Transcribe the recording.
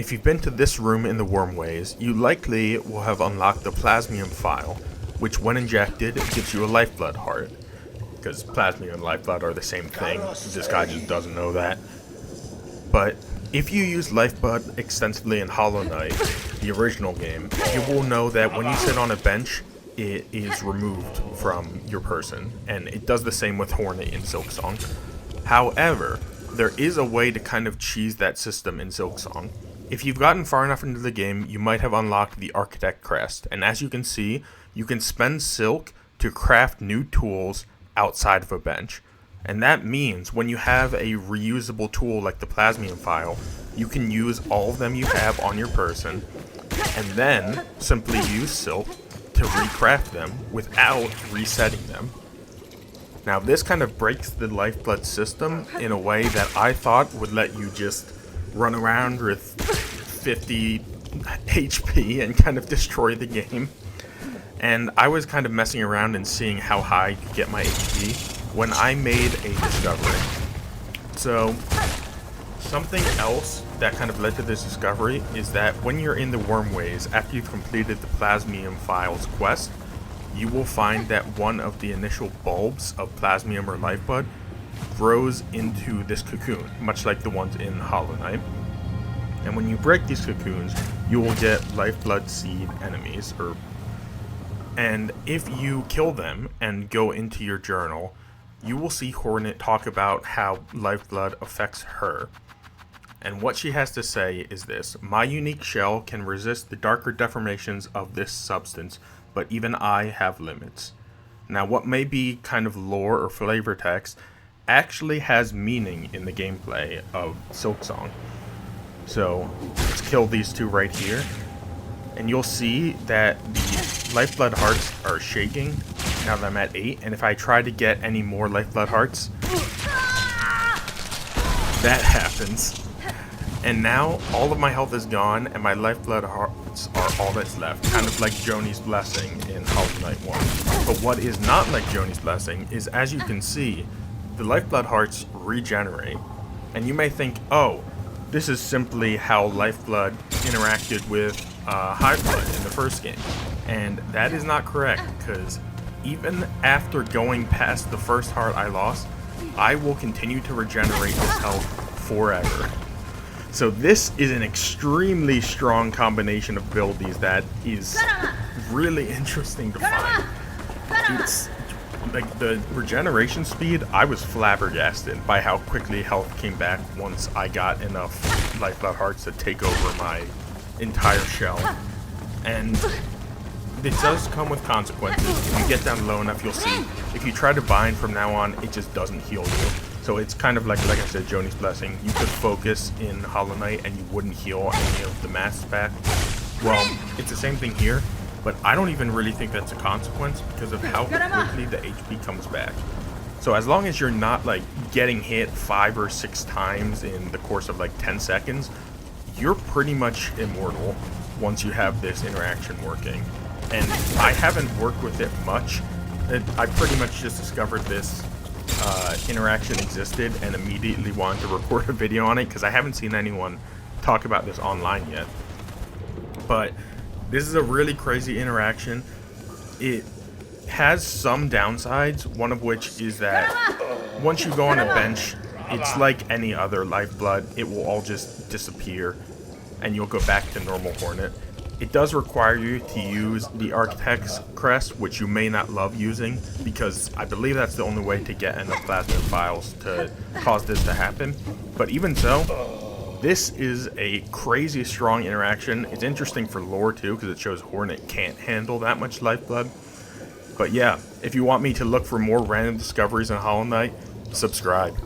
If you've been to this room in the Wormways, you likely will have unlocked the Plasmium file, which when injected gives you a Lifeblood heart. Because Plasmium and Lifeblood are the same thing, this guy just doesn't know that. But if you use Lifeblood extensively in Hollow Knight, the original game, you will know that when you sit on a bench, it is removed from your person, and it does the same with Hornet in Silksong. However, there is a way to kind of cheese that system in Silksong. If you've gotten far enough into the game, you might have unlocked the Architect Crest, and as you can see, you can spend Silk to craft new tools outside of a bench. And that means when you have a reusable tool like the Plasmium file, you can use all of them you have on your person, and then simply use Silk to recraft them without resetting them. Now this kind of breaks the Lifeblood system in a way that I thought would let you just run around with 50 HP and kind of destroy the game. And I was kind of messing around and seeing how high I could get my HP when I made a discovery. So something else that kind of led to this discovery is that when you're in the Wormways, after you've completed the Plasmium files quest, you will find that one of the initial bulbs of Plasmium or Lifeblood grows into this cocoon, much like the ones in Hollow Knight. And when you break these cocoons, you will get Lifeblood seed enemies, and if you kill them and go into your journal, you will see Hornet talk about how Lifeblood affects her. And what she has to say is this: my unique shell can resist the darker deformations of this substance, but even I have limits. Now what may be kind of lore or flavor text actually has meaning in the gameplay of Silksong. So let's kill these two right here, and you'll see that the Lifeblood hearts are shaking now that I'm at 8, and if I try to get any more Lifeblood hearts, that happens. And now all of my health is gone, and my Lifeblood hearts are all that's left, kind of like Joni's Blessing in Hollow Knight 1. But what is not like Joni's Blessing is, as you can see, the Lifeblood hearts regenerate. And you may think, oh, this is simply how Lifeblood interacted with Highblood in the first game. And that is not correct, because even after going past the first heart I lost, I will continue to regenerate this health forever. So this is an extremely strong combination of abilities that is really interesting to find. It's like the regeneration speed, I was flabbergasted by how quickly health came back once I got enough Lifeblood hearts to take over my entire shell. And it does come with consequences. If you get down low enough, you'll see if you try to bind from now on, it just doesn't heal you. So it's kind of like I said, Joni's Blessing. You could focus in Hollow Knight and you wouldn't heal any of the masks back. Well, it's the same thing here, but I don't even really think that's a consequence because of how quickly the HP comes back. So as long as you're not like getting hit 5 or 6 times in the course of like 10 seconds, you're pretty much immortal once you have this interaction working. And I haven't worked with it much. I pretty much just discovered this interaction existed and immediately wanted to record a video on it because I haven't seen anyone talk about this online yet. But this is a really crazy interaction. It has some downsides, one of which is that once you go on a bench, it's like any other Lifeblood. It will all just disappear and you'll go back to normal Hornet. It does require you to use the Architect's Crest, which you may not love using, because I believe that's the only way to get enough Plasmium files to cause this to happen. But even so, this is a crazy strong interaction. It's interesting for lore too, because it shows Hornet can't handle that much Lifeblood. But yeah, if you want me to look for more random discoveries in Hollow Knight, subscribe.